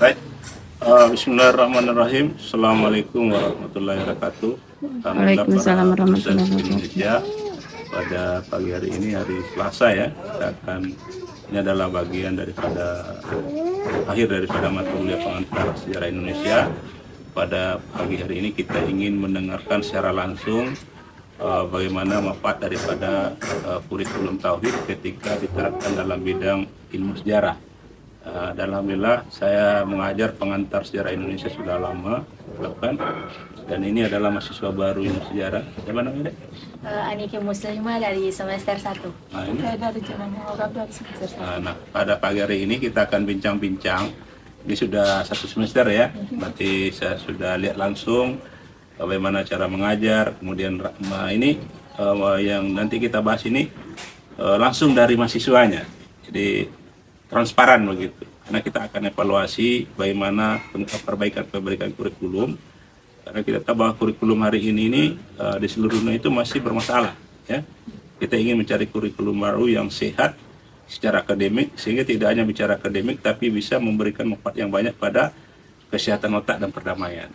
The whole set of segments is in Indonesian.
Baik, Bismillahirrahmanirrahim. Assalamualaikum warahmatullahi wabarakatuh. Alhamdulillah para Waalaikumsalam pemirsa warahmatullahi seluruh wabarakatuh. Indonesia, pada pagi hari ini hari Selasa ya, ini adalah bagian daripada akhir daripada mata kuliah pengantar sejarah Indonesia. Pada pagi hari ini kita ingin mendengarkan secara langsung bagaimana manfaat daripada kurikulum tauhid ketika diterapkan dalam bidang ilmu sejarah. Dan alhamdulillah saya mengajar pengantar sejarah Indonesia sudah lama lakukan, dan ini adalah mahasiswa baru ilmu sejarah. Siapa namanya, Dek? Aniki Muslimah dari semester 1. Nah, ini. Saya dari Jalan Orang dari semester 1. Nah, pada pagi hari ini kita akan bincang-bincang. Ini sudah satu semester ya, berarti saya sudah lihat langsung bagaimana cara mengajar. Kemudian ini yang nanti kita bahas ini langsung dari mahasiswanya. Jadi transparan begitu. Karena kita akan evaluasi bagaimana perbaikan kurikulum. Karena kita tahu bahwa kurikulum hari ini di seluruh dunia itu masih bermasalah. Ya. Kita ingin mencari kurikulum baru yang sehat secara akademik, sehingga tidak hanya bicara akademik, tapi bisa memberikan manfaat yang banyak pada kesehatan otak dan perdamaian.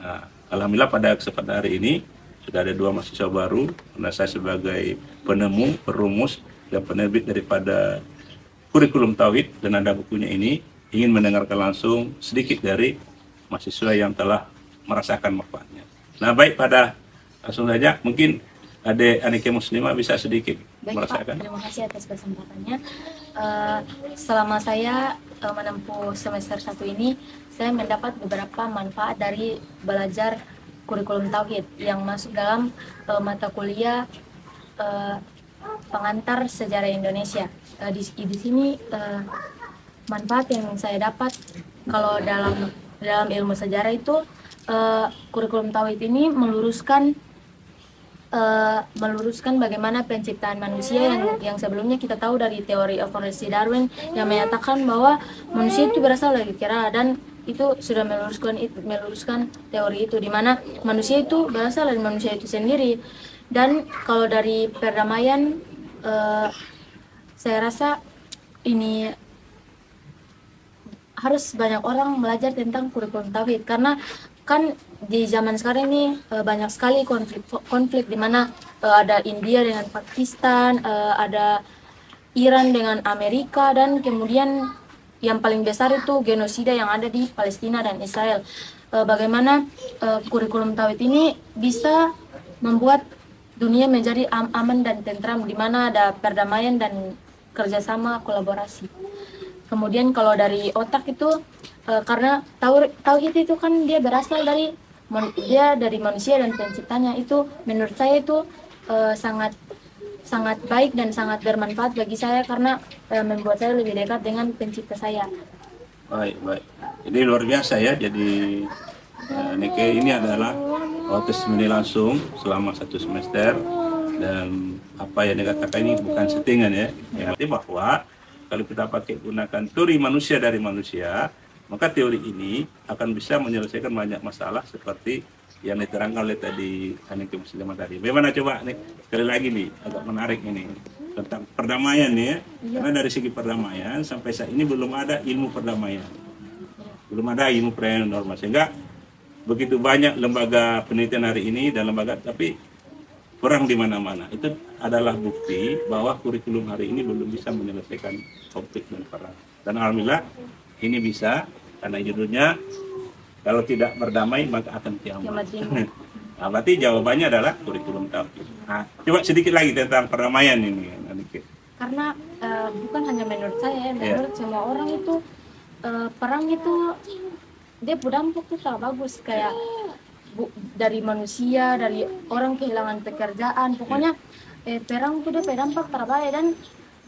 Nah, alhamdulillah pada kesempatan hari ini sudah ada 2 mahasiswa baru. Karena saya sebagai penemu, perumus, dan penerbit daripada kurikulum tauhid dan ada bukunya ini, ingin mendengarkan langsung sedikit dari mahasiswa yang telah merasakan manfaatnya. Nah, baik, pada langsung saja mungkin Adik Aniki Muslimah bisa sedikit merasakan. Pak, terima kasih atas kesempatannya. Selama saya menempuh semester 1 ini, saya mendapat beberapa manfaat dari belajar kurikulum tauhid yang masuk dalam mata kuliah pengantar sejarah Indonesia. Di sini manfaat yang saya dapat kalau dalam ilmu sejarah itu kurikulum tauhid ini meluruskan bagaimana penciptaan manusia yang sebelumnya kita tahu dari teori evolusi Darwin yang menyatakan bahwa manusia itu berasal dari kera, dan itu sudah meluruskan teori itu, di mana manusia itu berasal dari manusia itu sendiri. Dan kalau dari perdamaian, saya rasa ini harus banyak orang belajar tentang kurikulum tauhid, karena kan di zaman sekarang ini banyak sekali konflik di mana ada India dengan Pakistan, ada Iran dengan Amerika, dan kemudian yang paling besar itu genosida yang ada di Palestina dan Israel. Bagaimana kurikulum tauhid ini bisa membuat dunia menjadi aman dan tentram, di mana ada perdamaian dan kerjasama kolaborasi. Kemudian kalau dari otak itu karena tauhid itu kan dia berasal dari manusia dan penciptanya, itu menurut saya itu sangat sangat baik dan sangat bermanfaat bagi saya, karena membuat saya lebih dekat dengan pencipta saya. Baik, baik. Jadi luar biasa ya. Jadi Nike ini adalah testimoni langsung selama 1 semester, dan apa yang dikatakan ini bukan settingan ya. Yang arti bahwa kalau kita pakai gunakan teori manusia dari manusia, maka teori ini akan bisa menyelesaikan banyak masalah seperti yang diterangkan oleh tadi Aniki Muslimah tadi. Bagaimana coba nih, sekali lagi nih, agak menarik ini tentang perdamaian nih ya. Karena dari segi perdamaian sampai saat ini belum ada ilmu perdamaian. Belum ada ilmu perdamaian normal, sehingga begitu banyak lembaga penelitian hari ini dan lembaga, tapi perang di mana-mana. Itu adalah bukti bahwa kurikulum hari ini belum bisa menyelesaikan konflik dan perang. Dan alhamdulillah ini bisa, karena judulnya kalau tidak berdamai maka akan kiamat. Nah, berarti jawabannya adalah kurikulum tauhid. Nah, coba sedikit lagi tentang perdamaian ini. Karena bukan hanya menurut saya, menurut semua orang itu perang itu dia berdampak tuh tak bagus, kayak dari manusia, dari orang kehilangan pekerjaan, pokoknya perang itu dia berdampak terbaik, dan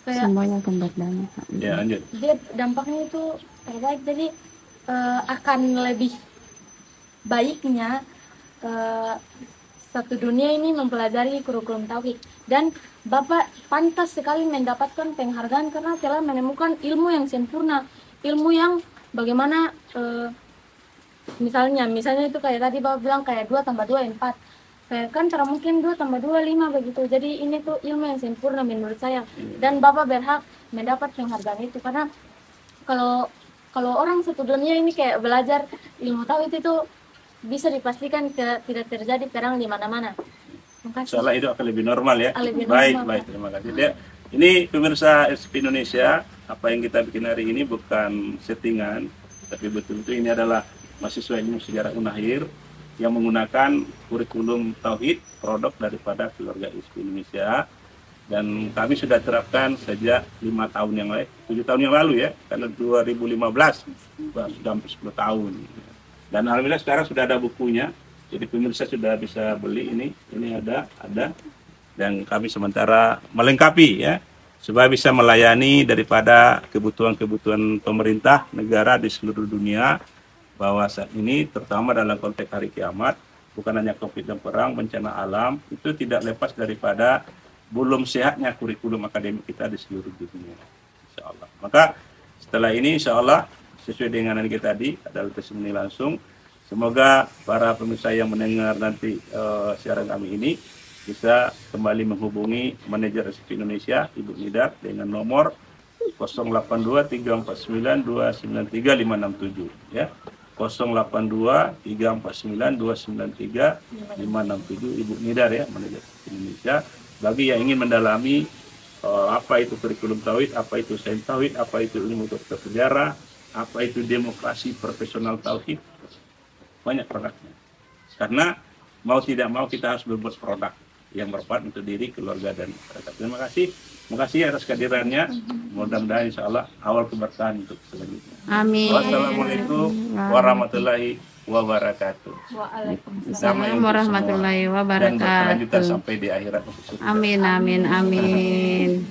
kayak Semuanya akan berdampak. Ya, lanjut. dia dampaknya itu terbaik. Jadi akan lebih baiknya satu dunia ini mempelajari kurikulum tauhid, dan Bapak pantas sekali mendapatkan penghargaan karena telah menemukan ilmu yang sempurna, ilmu yang bagaimana misalnya itu kayak tadi Bapak bilang kayak 2 tambah 2 4, kayak kan cara mungkin 2 tambah 2 5 begitu. Jadi ini tuh ilmu yang sempurna menurut saya, dan Bapak berhak mendapat penghargaan itu, karena kalau kalau orang satu dunia ini kayak belajar ilmu tauhid itu bisa dipastikan tidak terjadi perang di mana-mana. Makasih. Soalnya itu akan lebih normal ya. Lebih Baik, normal. baik, terima kasih. Ya. Ini pemirsa SP Indonesia, apa yang kita bikin hari ini bukan settingan, tapi betul-betul ini adalah mahasiswa ilmu sejarah Unair yang menggunakan kurikulum tauhid produk daripada keluarga SP Indonesia. Dan kami sudah terapkan sejak 5 tahun yang lalu, 7 tahun yang lalu ya, karena 2015 sudah hampir 10 tahun. Dan alhamdulillah sekarang sudah ada bukunya, jadi pemirsa sudah bisa beli ini ada, dan kami sementara melengkapi ya, supaya bisa melayani daripada kebutuhan-kebutuhan pemerintah negara di seluruh dunia, bahwa saat ini terutama dalam konteks hari kiamat, bukan hanya COVID dan perang, bencana alam, itu tidak lepas daripada belum sehatnya kurikulum akademik kita di seluruh dunia, insya Allah. Maka setelah ini insya Allah sesuai dengan yang kita tadi adalah testimoni langsung. Semoga para pemirsa yang mendengar nanti siaran kami ini bisa kembali menghubungi manajer SP Indonesia Ibu Nidar dengan nomor 082349293567 ya. 082349293567 Ibu Nidar ya, manajer SP Indonesia. Bagi yang ingin mendalami apa itu kurikulum tauhid, apa itu sains tauhid, apa itu ilmu dokter sejarah, apa itu demokrasi profesional tauhid, banyak produknya. Karena mau tidak mau kita harus berbuat produk yang bermanfaat untuk diri, keluarga, dan masyarakat. Terima kasih atas kehadirannya. Mudah-mudahan insya Allah awal keberkahan untuk selanjutnya. Amin. Wassalamualaikum warahmatullahi wabarakatuh. Waalaikumsalam warahmatullahi Dan berkelanjutan wabarakatuh. sampai di akhirat. Amin, amin, amin.